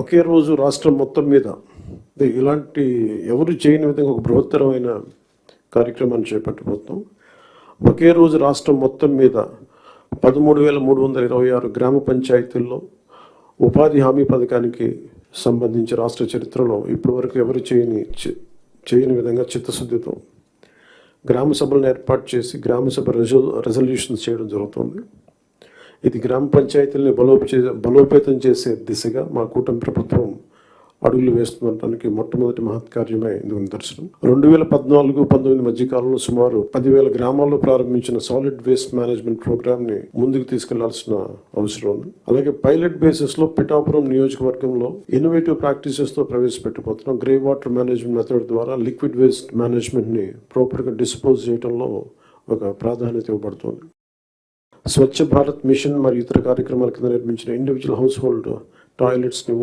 ఒకే రోజు రాష్ట్రం మొత్తం మీద ఇలాంటి ఎవరు చేయని విధంగా ఒక బృహత్తరమైన కార్యక్రమాన్ని చేపట్టబోతున్నాం. ఒకే రోజు రాష్ట్రం మొత్తం మీద 13,326 గ్రామ పంచాయతీల్లో ఉపాధి హామీ పథకానికి సంబంధించి రాష్ట్ర చరిత్రలో ఇప్పటివరకు ఎవరు చేయని విధంగా చిత్తశుద్ధితో గ్రామ సభలను ఏర్పాటు చేసి గ్రామ సభ రెజల్యూషన్స్ చేయడం జరుగుతుంది. ఇది గ్రామ పంచాయతీలని బలోపేతం చేసే దిశగా మా కూటమి ప్రభుత్వం అడుగులు వేస్తుండటానికి మొట్టమొదటి మహత్కార్యమే ఇందుకు నిదర్శనం. 2014-19 మధ్యకాలంలో సుమారు 10,000 గ్రామాల్లో ప్రారంభించిన సాలిడ్ వేస్ట్ మేనేజ్మెంట్ ప్రోగ్రామ్ని ముందుకు తీసుకెళ్లాల్సిన అవసరం ఉంది. అలాగే పైలట్ బేసిస్లో పిఠాపురం నియోజకవర్గంలో ఇన్నోవేటివ్ ప్రాక్టీసెస్తో ప్రవేశపెట్టబోతున్నాం. గ్రే వాటర్ మేనేజ్మెంట్ మెథడ్ ద్వారా లిక్విడ్ వేస్ట్ మేనేజ్మెంట్ని ప్రాపర్గా డిస్పోజ్ చేయడంలో ఒక ప్రాధాన్యత ఇవ్వబడుతుంది. స్వచ్ఛ భారత్ మిషన్ మరియు ఇతర కార్యక్రమాల కింద నిర్మించిన ఇండివిజువల్ హౌస్ హోల్డ్ టాయిలెట్స్ని